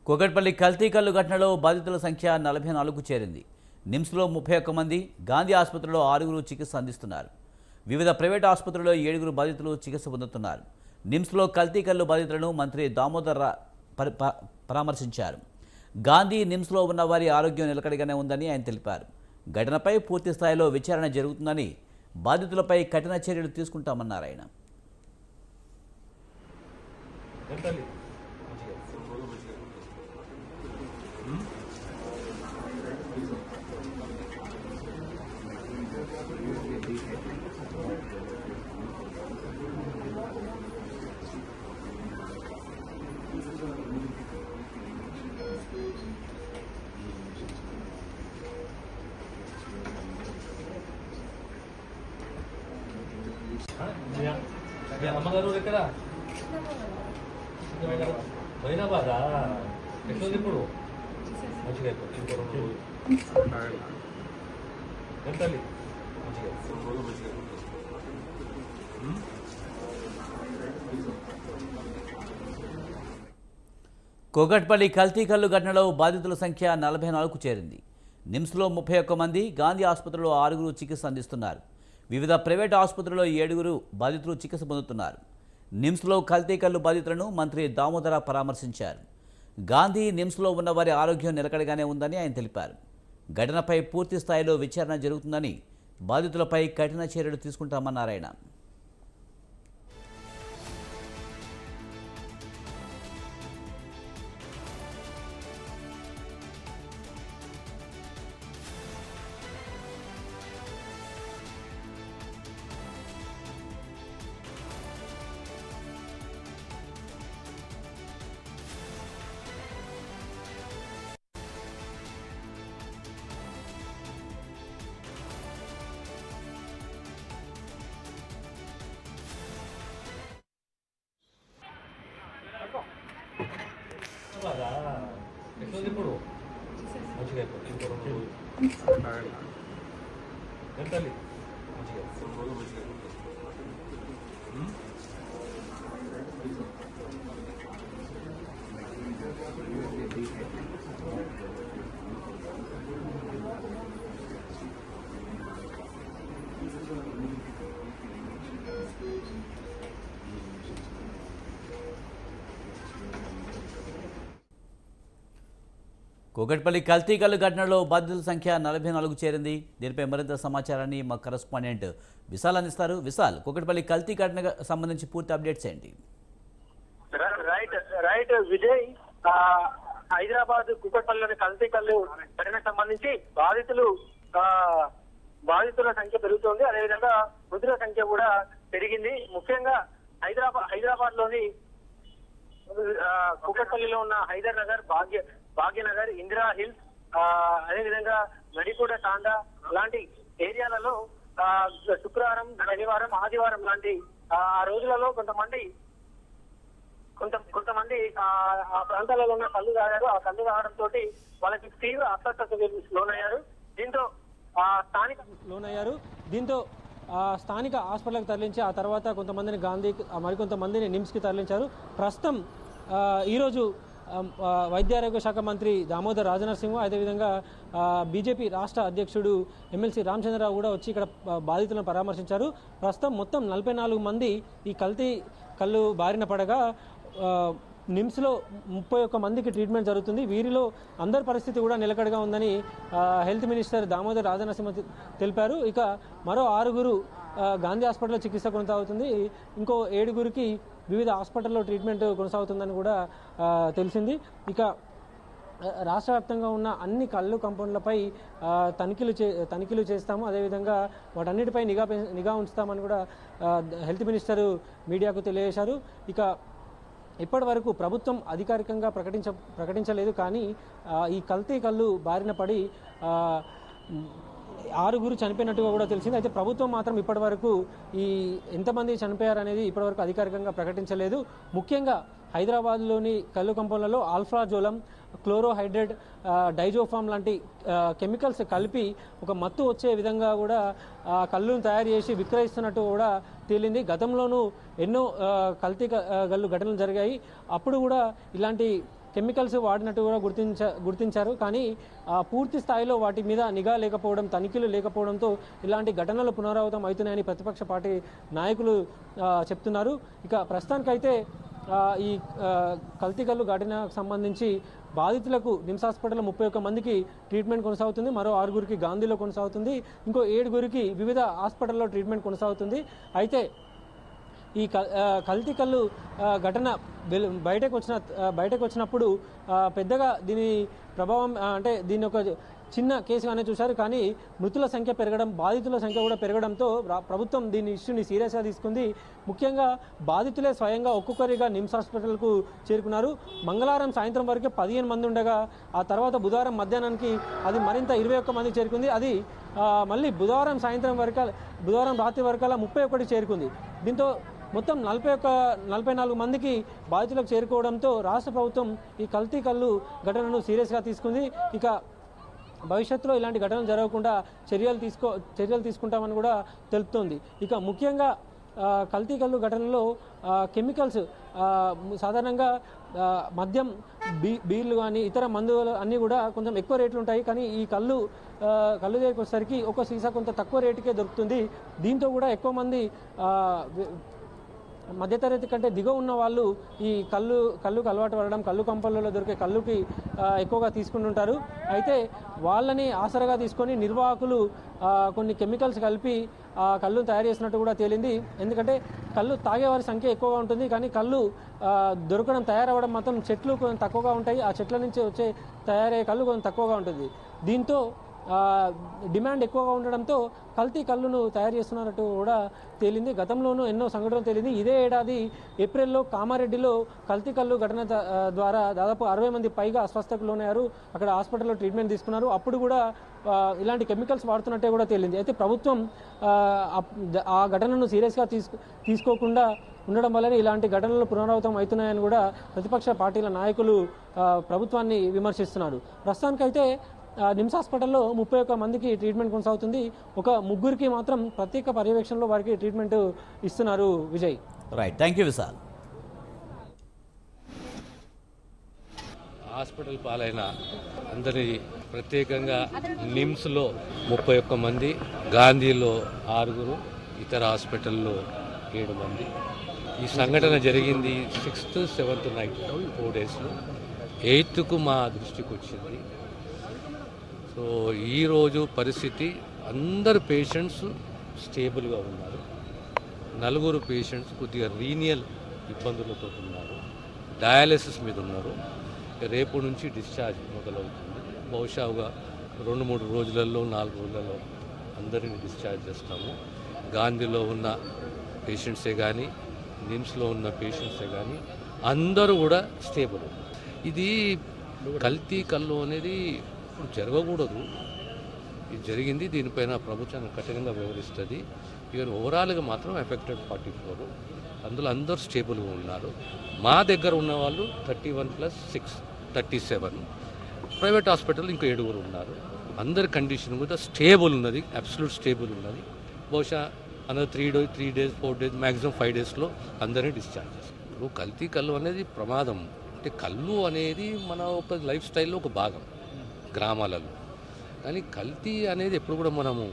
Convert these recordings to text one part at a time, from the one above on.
కూకట్పల్లి కల్తీ కల్లు ఘటనలో బాధితుల సంఖ్య 44కు చేరింది. నిమ్స్లో 31 మంది, గాంధీ ఆసుపత్రిలో 6గురు చికిత్స అందిస్తున్నారు. వివిధ ప్రైవేట్ ఆసుపత్రుల్లో 7గురు బాధితులు చికిత్స పొందుతున్నారు. నిమ్స్లో కల్తీ కల్లు బాధితులను మంత్రి దామోదర్ పరామర్శించారు. గాంధీ నిమ్స్లో ఉన్న వారి ఆరోగ్యం నిలకడగానే ఉందని ఆయన తెలిపారు. ఘటనపై పూర్తి స్థాయిలో విచారణ జరుగుతుందని, బాధితులపై కఠిన చర్యలు తీసుకుంటామన్నారు ఆయన. అమ్మగారు ఎక్కడ పోయినా బాగా ఎట్లుంది ఇప్పుడు మంచిగా ఎంతల్లి కూకట్పల్లి కల్తీ కల్లు ఘటనలో బాధితుల సంఖ్య 44కు చేరింది. నిమ్స్లో 31 మంది, గాంధీ ఆసుపత్రిలో 6గురు చికిత్స అందిస్తున్నారు. వివిధ ప్రైవేట్ ఆసుపత్రుల్లో 7గురు బాధితులు చికిత్స పొందుతున్నారు. నిమ్స్లో కల్తీ కల్లు బాధితులను మంత్రి దామోదర పరామర్శించారు. గాంధీ నిమ్స్లో ఉన్న వారి ఆరోగ్యం నిలకడగానే ఉందని ఆయన తెలిపారు. ఘటనపై పూర్తి స్థాయిలో విచారణ జరుగుతుందని, బాధితులపై కఠిన చర్యలు తీసుకుంటామన్నారు ఆయన. బాగా ఎట్లుంది ఇప్పుడు మంచిగా ఎంతల్లి మంచిగా కూకట్పల్లి కల్తీ కల్లు ఘటనలో బాధితుల సంఖ్య 44కు చేరింది. దీనిపై మరింత సమాచారాన్ని మా కరెస్పాండెంట్ విశాల్ అందిస్తారు. విశాల్, కూకట్పల్లి కల్తీ ఘటనకు సంబంధించి పూర్తి అప్డేట్స్ ఏంటి? రైట్ విజయ్, హైదరాబాద్ కూకట్పల్లిలోని కల్తీ కల్లు ఘటనకు సంబంధించి బాధితుల సంఖ్య పెరుగుతోంది. అదేవిధంగా మృతుల సంఖ్య కూడా పెరిగింది. ముఖ్యంగా హైదరాబాద్ లోని కూకట్పల్లిలో ఉన్న హైదర్ నగర్, భాగ్యనగర్, ఇందిరా హిల్స్, అదేవిధంగా గడిపూడ, తాండా లాంటి ఏరియాలలో శుక్రవారం, శనివారం, ఆదివారం లాంటి ఆ రోజులలో కొంతమంది ఆ ప్రాంతాలలో ఉన్న కళ్ళు తాగారు. ఆ కళ్ళు తాగడంతో వాళ్ళకి తీవ్ర అస్వస్థతకు లోనయ్యారు. దీంతో స్థానిక హాస్పిటల్కి తరలించి ఆ తర్వాత కొంతమందిని మరికొంతమందిని నిమ్స్కి తరలించారు. ప్రస్తుతం ఈరోజు వైద్యారోగ్య శాఖ మంత్రి దామోదర్ రాజనరసింహ, అదేవిధంగా బీజేపీ రాష్ట్ర అధ్యక్షుడు ఎమ్మెల్సీ రామచంద్రరావు కూడా వచ్చి ఇక్కడ బాధితులను పరామర్శించారు. ప్రస్తుతం మొత్తం 44 మంది ఈ కల్తీ కళ్ళు బారిన పడగా నిమ్స్లో 31 మందికి ట్రీట్మెంట్ జరుగుతుంది. వీరిలో అందరి పరిస్థితి కూడా నిలకడగా ఉందని హెల్త్ మినిస్టర్ దామోదర్ రాజనరసింహ తెలిపారు. ఇక మరో 6గురు గాంధీ హాస్పిటల్లో చికిత్స కొనసాగుతుంది. ఇంకో 7గురికి వివిధ హాస్పిటల్లో ట్రీట్మెంట్ కొనసాగుతుందని కూడా తెలిసింది. ఇక రాష్ట్ర వ్యాప్తంగా ఉన్న అన్ని కళ్ళు కంపౌండ్లపై తనిఖీలు చేస్తాము. అదేవిధంగా వాటన్నిటిపై నిఘా ఉంచుతామని కూడా హెల్త్ మినిస్టర్ మీడియాకు తెలియజేశారు. ఇక ఇప్పటి వరకు ప్రభుత్వం అధికారికంగా ప్రకటించలేదు, కానీ ఈ కల్తీ కళ్ళు బారిన పడి 6గురు చనిపోయినట్టుగా కూడా తెలిసింది. అయితే ప్రభుత్వం మాత్రం ఇప్పటి వరకు ఈ ఎంతమంది చనిపోయారనేది ఇప్పటివరకు అధికారికంగా ప్రకటించలేదు. ముఖ్యంగా హైదరాబాద్లోని కళ్ళు కంపౌండ్లలో ఆల్ఫ్రాజోలం, క్లోరోహైడ్రేట్, డైజోఫామ్ లాంటి కెమికల్స్ కలిపి ఒక మత్తు వచ్చే విధంగా కూడా కళ్ళును తయారు చేసి విక్రయిస్తున్నట్టు కూడా తేలింది. గతంలోనూ ఎన్నో కల్తీ గల్లు ఘటనలు జరిగాయి. అప్పుడు కూడా ఇలాంటి కెమికల్స్ వాడినట్టు కూడా గుర్తించారు. కానీ పూర్తి స్థాయిలో వాటి మీద నిఘా లేకపోవడం, తనిఖీలు లేకపోవడంతో ఇలాంటి ఘటనలు పునరావృతం అవుతున్నాయని ప్రతిపక్ష పార్టీ నాయకులు చెప్తున్నారు. ఇక ప్రస్తుతానికైతే ఈ కల్తీ కల్లు ఘటనకు సంబంధించి బాధితులకు నిమ్స్ హాస్పిటల్లో 31 మందికి ట్రీట్మెంట్ కొనసాగుతుంది. మరో 6గురికి గాంధీలో కొనసాగుతుంది. ఇంకో 7గురికి వివిధ హాస్పిటల్లో ట్రీట్మెంట్ కొనసాగుతుంది. అయితే ఈ కల్తీ కల్లు ఘటన బయటకు వచ్చినప్పుడు పెద్దగా దీని ప్రభావం అంటే దీని ఒక చిన్న కేసుగానే చూశారు. కానీ మృతుల సంఖ్య పెరగడం, బాధితుల సంఖ్య కూడా పెరగడంతో ప్రభుత్వం దీని ఇష్యూని సీరియస్గా తీసుకుంది. ముఖ్యంగా బాధితులే స్వయంగా ఒక్కొక్కరిగా నిమ్స్ హాస్పిటల్కు చేరుకున్నారు. మంగళవారం సాయంత్రం వరకే 15 మంది ఉండగా ఆ తర్వాత బుధవారం మధ్యాహ్నానికి అది మరింత 21 మంది చేరుకుంది. అది మళ్ళీ బుధవారం రాత్రి వరకల్లా 31 చేరుకుంది. దీంతో మొత్తం 44 మందికి బాధితులకు చేరుకోవడంతో రాష్ట్ర ప్రభుత్వం ఈ కల్తీ కల్లు ఘటనను సీరియస్గా తీసుకుంది. ఇక భవిష్యత్తులో ఇలాంటి ఘటనలు జరగకుండా చర్యలు తీసుకుంటామని కూడా తెలుపుతోంది. ఇక ముఖ్యంగా కల్తీ కల్లు ఘటనలో కెమికల్స్ సాధారణంగా మద్యం, బీర్లు కానీ ఇతర మందులు అన్నీ కూడా కొంచెం ఎక్కువ రేట్లు ఉంటాయి. కానీ ఈ కళ్ళు దగ్గరికి వచ్చేసరికి ఒక సీసా కొంత తక్కువ రేటుకే దొరుకుతుంది. దీంతో కూడా ఎక్కువ మంది మధ్యతరగతి కంటే దిగువ ఉన్న వాళ్ళు ఈ కళ్ళుకు అలవాటు పడడం, కళ్ళు కంపల్లో దొరికే కళ్ళుకి ఎక్కువగా తీసుకుంటుంటారు. అయితే వాళ్ళని ఆసరాగా తీసుకొని నిర్వాహకులు కొన్ని కెమికల్స్ కలిపి కళ్ళును తయారు చేసినట్టు కూడా తేలింది. ఎందుకంటే కళ్ళు తాగేవారి సంఖ్య ఎక్కువగా ఉంటుంది. కానీ కళ్ళు తయారవ్వడం మాత్రం చెట్లు కొంచెం తక్కువగా ఉంటాయి. ఆ చెట్ల నుంచి వచ్చే తయారయ్యే కళ్ళు కొంచెం తక్కువగా ఉంటుంది. దీంతో డిమాండ్ ఎక్కువగా ఉండడంతో కల్తీ కళ్ళును తయారు చేస్తున్నట్టు కూడా తేలింది. గతంలోనూ ఎన్నో సంఘటనలు తేలింది. ఇదే ఏడాది ఏప్రిల్లో కామారెడ్డిలో కల్తీ కళ్ళు ఘటన ద్వారా దాదాపు 60 మంది పైగా అస్వస్థతకు లోనయ్యారు. అక్కడ హాస్పిటల్లో ట్రీట్మెంట్ తీసుకున్నారు. అప్పుడు కూడా ఇలాంటి కెమికల్స్ వాడుతున్నట్టే కూడా తేలింది. అయితే ప్రభుత్వం ఆ ఘటనను సీరియస్గా తీసుకోకుండా ఉండడం వల్లనే ఇలాంటి ఘటనలు పునరావృతం అవుతున్నాయని కూడా ప్రతిపక్ష పార్టీల నాయకులు ప్రభుత్వాన్ని విమర్శిస్తున్నారు. ప్రస్తుతానికైతే నిమ్స్ హాస్పిటల్లో 31 మందికి ట్రీట్మెంట్ కొనసాగుతుంది. ఒక 3గురికి మాత్రం ప్రత్యేక పర్యవేక్షణలో వారికి ట్రీట్మెంట్ ఇస్తున్నారు. Vijay. Right, thank you Vishal. Hospital పాలైన అందరి ప్రత్యేకంగా నిమ్స్లో 31 మంది, గాంధీలో 6గురు, ఇతర హాస్పిటల్లో 7 మంది. ఈ సంఘటన జరిగింది 6th, 7th నైట్ 4 డేస్లో. 8th మా దృష్టికి వచ్చింది. సో ఈరోజు పరిస్థితి అందరు పేషెంట్స్ స్టేబుల్గా ఉన్నారు. 4 పేషెంట్స్ కొద్దిగా రీనియల్ ఇబ్బందులతో ఉన్నారు, డయాలసిస్ మీద ఉన్నారు. రేపు నుంచి డిశ్చార్జ్ మొదలవుతుంది. బహుశా ఒక 2-3 రోజులలో 4 రోజులలో అందరినీ డిశ్చార్జ్ చేస్తాము. గాంధీలో ఉన్న పేషెంట్సే కానీ, నిమ్స్లో ఉన్న పేషెంట్సే కానీ అందరూ కూడా స్టేబుల్. ఇది కల్తీ కల్లు అనేది జరగకూడదు. ఇది జరిగింది. దీనిపైన ప్రభుత్వం కఠినంగా వ్యవహరిస్తుంది. ఇక ఓవరాల్గా మాత్రం ఎఫెక్టెడ్ 44, అందులో అందరూ స్టేబుల్గా ఉన్నారు. మా దగ్గర ఉన్న వాళ్ళు 31+6 37. ప్రైవేట్ హాస్పిటల్ ఇంకో 7గురు ఉన్నారు. అందరి కండిషన్ కూడా స్టేబుల్ ఉన్నది, అబ్సల్యూట్ స్టేబుల్ ఉన్నది. బహుశా అన్న 3 days 4 days మ్యాక్సిమం 5 daysలో అందరినీ డిశ్చార్జ్ చేస్తారు. ఇప్పుడు కల్తీ కళ్ళు అనేది ప్రమాదం. అంటే కళ్ళు అనేది మన ఒక లైఫ్ స్టైల్లో ఒక భాగం గ్రామాలలో. కానీ కల్తీ అనేది ఎప్పుడు కూడా మనము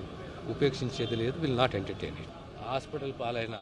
ఉపేక్షించేది లేదు. Will not entertain it. Hospital పాలైన